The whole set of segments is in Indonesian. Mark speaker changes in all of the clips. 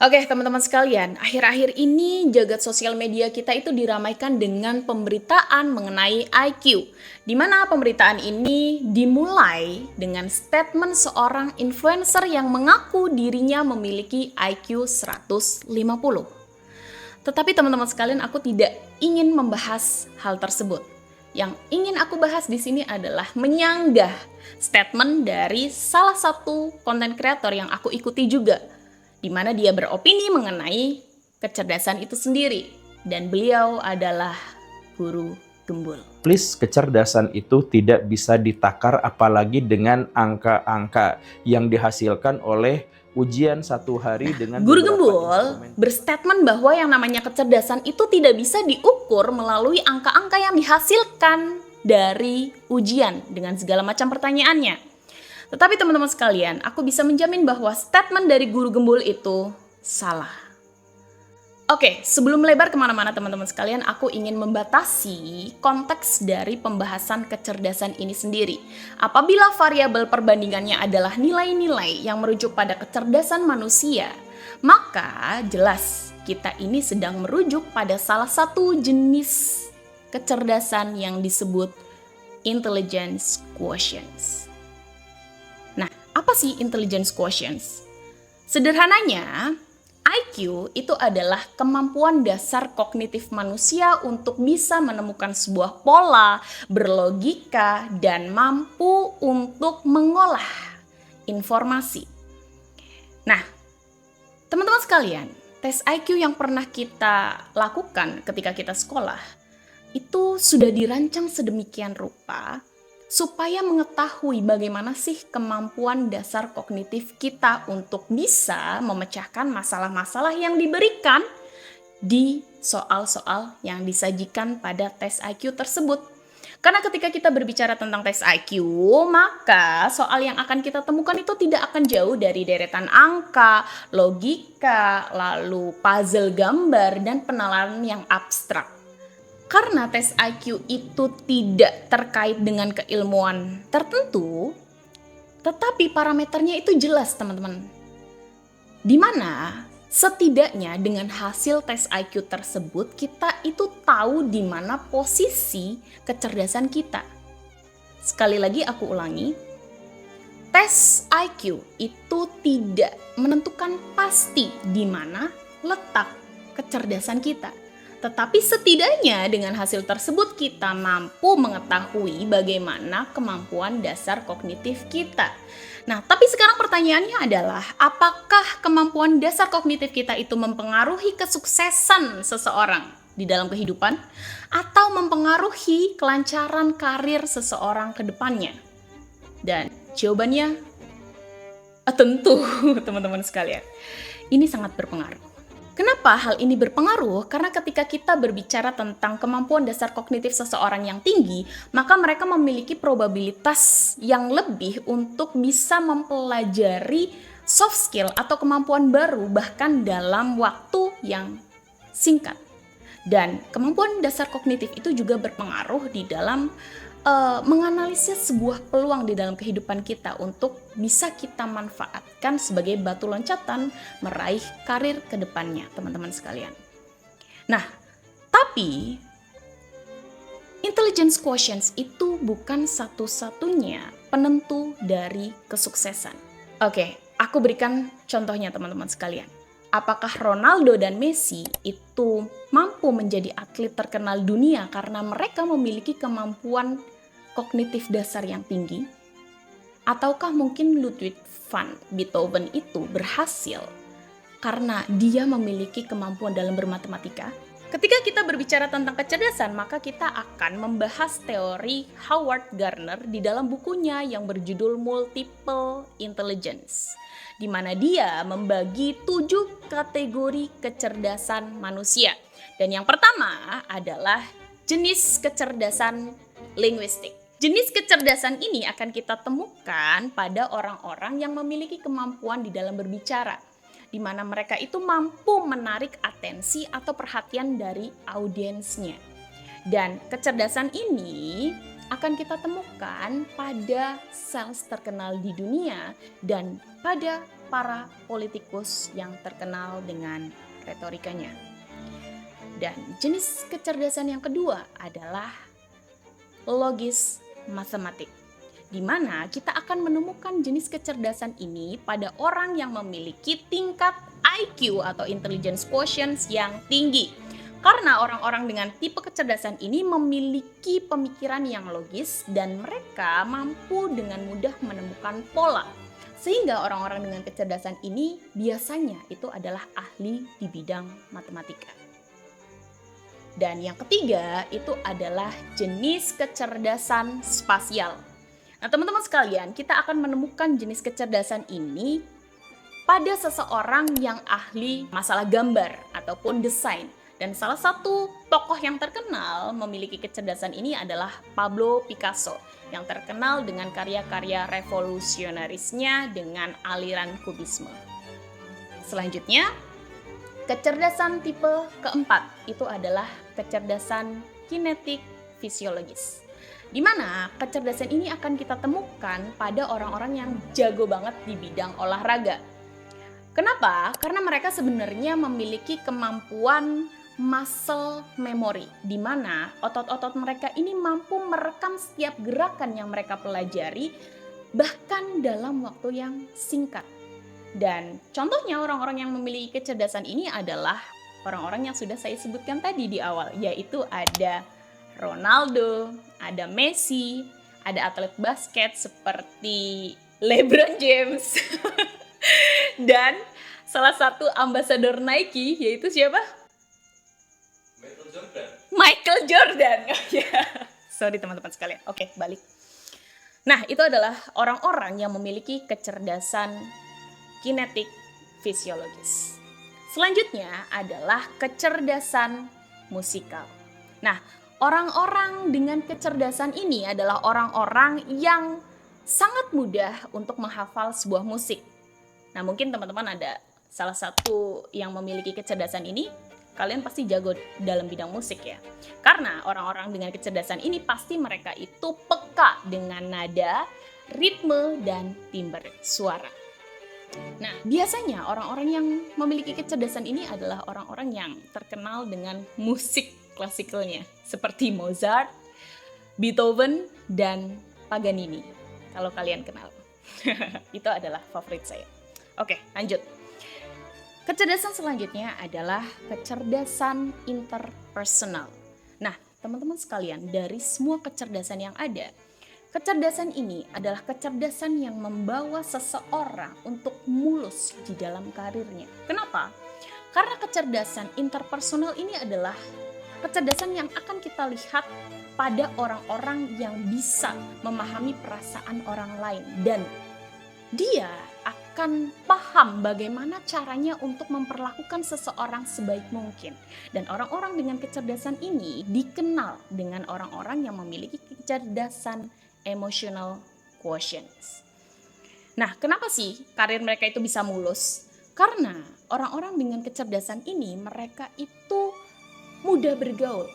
Speaker 1: Oke, teman-teman sekalian, akhir-akhir ini jagat sosial media kita itu diramaikan dengan pemberitaan mengenai IQ. Di mana pemberitaan ini dimulai dengan statement seorang influencer yang mengaku dirinya memiliki IQ 150. Tetapi teman-teman sekalian, aku tidak ingin membahas hal tersebut. Yang ingin aku bahas di sini adalah menyanggah statement dari salah satu konten kreator yang aku ikuti juga, di mana dia beropini mengenai kecerdasan itu sendiri, dan beliau adalah Guru Gembul.
Speaker 2: Please, kecerdasan itu tidak bisa ditakar apalagi dengan angka-angka yang dihasilkan oleh ujian satu hari dengan
Speaker 1: Guru
Speaker 2: beberapa
Speaker 1: Gembul
Speaker 2: instrumen.
Speaker 1: berstatement bahwa yang namanya kecerdasan itu tidak bisa diukur melalui angka-angka yang dihasilkan dari ujian dengan segala macam pertanyaannya. Tetapi teman-teman sekalian, aku bisa menjamin bahwa statement dari Guru Gembul itu salah. Oke, sebelum melebar kemana-mana teman-teman sekalian, aku ingin membatasi konteks dari pembahasan kecerdasan ini sendiri. Apabila variabel perbandingannya adalah nilai-nilai yang merujuk pada kecerdasan manusia, maka jelas kita ini sedang merujuk pada salah satu jenis kecerdasan yang disebut intelligence quotients. Apa sih intelligence quotients? Sederhananya, IQ itu adalah kemampuan dasar kognitif manusia untuk bisa menemukan sebuah pola, berlogika, dan mampu untuk mengolah informasi. Nah, teman-teman sekalian, tes IQ yang pernah kita lakukan ketika kita sekolah itu sudah dirancang sedemikian rupa supaya mengetahui bagaimana sih kemampuan dasar kognitif kita untuk bisa memecahkan masalah-masalah yang diberikan di soal-soal yang disajikan pada tes IQ tersebut. Karena ketika kita berbicara tentang tes IQ, maka soal yang akan kita temukan itu tidak akan jauh dari deretan angka, logika, lalu puzzle gambar, dan penalaran yang abstrak. Karena tes IQ itu tidak terkait dengan keilmuan tertentu, tetapi parameternya itu jelas teman-teman. Dimana setidaknya dengan hasil tes IQ tersebut, kita itu tahu di mana posisi kecerdasan kita. Sekali lagi aku ulangi, tes IQ itu tidak menentukan pasti di mana letak kecerdasan kita. Tetapi setidaknya dengan hasil tersebut kita mampu mengetahui bagaimana kemampuan dasar kognitif kita. Nah, tapi sekarang pertanyaannya adalah, apakah kemampuan dasar kognitif kita itu mempengaruhi kesuksesan seseorang di dalam kehidupan atau mempengaruhi kelancaran karir seseorang ke depannya? Dan jawabannya tentu teman-teman sekalian, ini sangat berpengaruh. Kenapa hal ini berpengaruh? Karena ketika kita berbicara tentang kemampuan dasar kognitif seseorang yang tinggi, maka mereka memiliki probabilitas yang lebih untuk bisa mempelajari soft skill atau kemampuan baru bahkan dalam waktu yang singkat. Dan kemampuan dasar kognitif itu juga berpengaruh di dalam menganalisis sebuah peluang di dalam kehidupan kita untuk bisa kita manfaatkan sebagai batu loncatan meraih karir ke depannya, teman-teman sekalian. Nah, tapi intelligence quotients itu bukan satu-satunya penentu dari kesuksesan. Oke, aku berikan contohnya teman-teman sekalian. Apakah Ronaldo dan Messi itu mampu menjadi atlet terkenal dunia karena mereka memiliki kemampuan kognitif dasar yang tinggi? Ataukah mungkin Ludwig van Beethoven itu berhasil karena dia memiliki kemampuan dalam bermatematika? Ketika kita berbicara tentang kecerdasan, maka kita akan membahas teori Howard Gardner di dalam bukunya yang berjudul Multiple Intelligence, di mana dia membagi 7 kategori kecerdasan manusia. Dan yang pertama adalah jenis kecerdasan linguistik. Jenis kecerdasan ini akan kita temukan pada orang-orang yang memiliki kemampuan di dalam berbicara, di mana mereka itu mampu menarik atensi atau perhatian dari audiensnya. Dan kecerdasan ini akan kita temukan pada sales terkenal di dunia dan pada para politikus yang terkenal dengan retorikanya. Dan jenis kecerdasan yang kedua adalah logis matematik, di mana kita akan menemukan jenis kecerdasan ini pada orang yang memiliki tingkat IQ atau intelligence quotient yang tinggi. Karena orang-orang dengan tipe kecerdasan ini memiliki pemikiran yang logis dan mereka mampu dengan mudah menemukan pola. Sehingga orang-orang dengan kecerdasan ini biasanya itu adalah ahli di bidang matematika. Dan yang ketiga itu adalah jenis kecerdasan spasial. Nah, teman-teman sekalian, kita akan menemukan jenis kecerdasan ini pada seseorang yang ahli masalah gambar ataupun desain. Dan salah satu tokoh yang terkenal memiliki kecerdasan ini adalah Pablo Picasso, yang terkenal dengan karya-karya revolusionarisnya dengan aliran kubisme. Selanjutnya, kecerdasan tipe keempat itu adalah kecerdasan kinetik fisiologis, di mana kecerdasan ini akan kita temukan pada orang-orang yang jago banget di bidang olahraga. Kenapa? Karena mereka sebenarnya memiliki kemampuan muscle memory, di mana otot-otot mereka ini mampu merekam setiap gerakan yang mereka pelajari bahkan dalam waktu yang singkat. Dan contohnya orang-orang yang memiliki kecerdasan ini adalah orang-orang yang sudah saya sebutkan tadi di awal, yaitu ada Ronaldo, ada Messi, ada atlet basket seperti LeBron James, dan salah satu ambasador Nike yaitu siapa? Michael Jordan. Sorry teman-teman sekalian. Oke, balik. Nah, itu adalah orang-orang yang memiliki kecerdasan kinetik fisiologis. Selanjutnya adalah kecerdasan musikal. Nah, orang-orang dengan kecerdasan ini adalah orang-orang yang sangat mudah untuk menghafal sebuah musik. Nah, mungkin teman-teman ada salah satu yang memiliki kecerdasan ini, kalian pasti jago dalam bidang musik ya. Karena orang-orang dengan kecerdasan ini pasti mereka itu peka dengan nada, ritme, dan timbre suara. Nah, biasanya orang-orang yang memiliki kecerdasan ini adalah orang-orang yang terkenal dengan musik klasikalnya, seperti Mozart, Beethoven, dan Paganini. Kalau kalian kenal. Itu adalah favorit saya. Oke, lanjut. Kecerdasan selanjutnya adalah kecerdasan interpersonal. Nah, teman-teman sekalian, dari semua kecerdasan yang ada, kecerdasan ini adalah kecerdasan yang membawa seseorang untuk mulus di dalam karirnya. Kenapa? Karena kecerdasan interpersonal ini adalah kecerdasan yang akan kita lihat pada orang-orang yang bisa memahami perasaan orang lain dan dia akan paham bagaimana caranya untuk memperlakukan seseorang sebaik mungkin. Dan orang-orang dengan kecerdasan ini dikenal dengan orang-orang yang memiliki kecerdasan emotional quotient. Nah, kenapa sih karir mereka itu bisa mulus? Karena orang-orang dengan kecerdasan ini mereka itu mudah bergaul.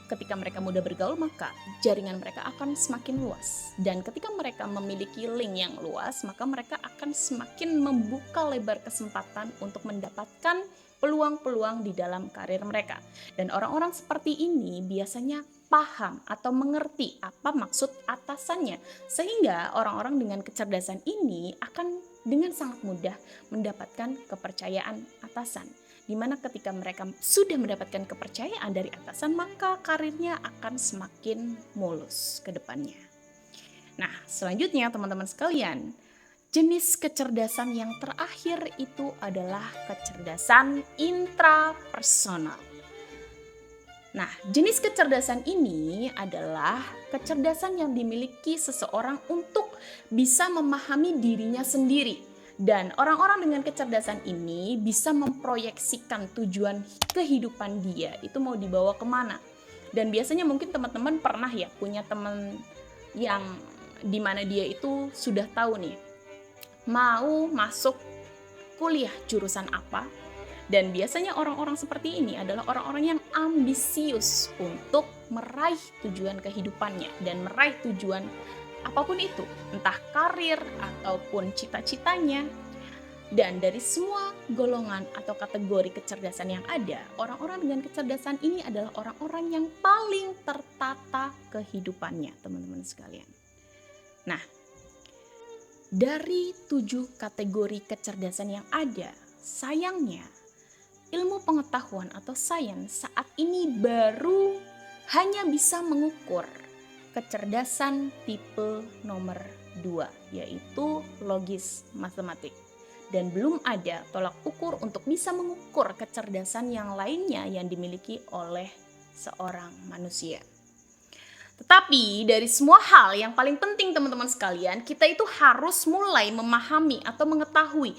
Speaker 1: Ketika mereka mudah bergaul, maka jaringan mereka akan semakin luas. Dan ketika mereka memiliki link yang luas, maka mereka akan semakin membuka lebar kesempatan untuk mendapatkan peluang-peluang di dalam karir mereka. Dan orang-orang seperti ini biasanya paham atau mengerti apa maksud atasannya. Sehingga orang-orang dengan kecerdasan ini akan dengan sangat mudah mendapatkan kepercayaan atasan. Di mana ketika mereka sudah mendapatkan kepercayaan dari atasan, maka karirnya akan semakin mulus ke depannya. Nah, selanjutnya teman-teman sekalian, jenis kecerdasan yang terakhir itu adalah kecerdasan intrapersonal. Nah, jenis kecerdasan ini adalah kecerdasan yang dimiliki seseorang untuk bisa memahami dirinya sendiri. Dan orang-orang dengan kecerdasan ini bisa memproyeksikan tujuan kehidupan dia itu mau dibawa kemana. Dan biasanya mungkin teman-teman pernah ya punya teman yang dimana dia itu sudah tahu nih mau masuk kuliah jurusan apa. Dan biasanya orang-orang seperti ini adalah orang-orang yang ambisius untuk meraih tujuan kehidupannya dan meraih tujuan apapun itu, entah karir ataupun cita-citanya. Dan dari semua golongan atau kategori kecerdasan yang ada, orang-orang dengan kecerdasan ini adalah orang-orang yang paling tertata kehidupannya, teman-teman sekalian. Nah, dari 7 kategori kecerdasan yang ada, sayangnya ilmu pengetahuan atau sains saat ini baru hanya bisa mengukur kecerdasan tipe nomor 2, yaitu logis matematik. Dan belum ada tolak ukur untuk bisa mengukur kecerdasan yang lainnya yang dimiliki oleh seorang manusia. Tetapi dari semua hal yang paling penting teman-teman sekalian, kita itu harus mulai memahami atau mengetahui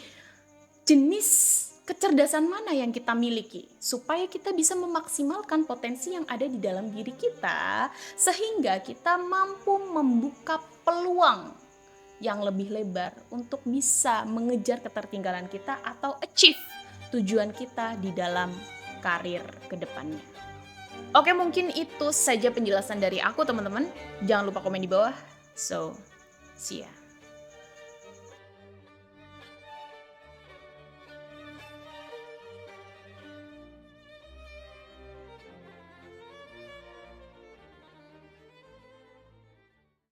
Speaker 1: jenis kecerdasan mana yang kita miliki supaya kita bisa memaksimalkan potensi yang ada di dalam diri kita sehingga kita mampu membuka peluang yang lebih lebar untuk bisa mengejar ketertinggalan kita atau achieve tujuan kita di dalam karir ke depannya. Oke, mungkin itu saja penjelasan dari aku teman-teman. Jangan lupa komen di bawah. So, see ya.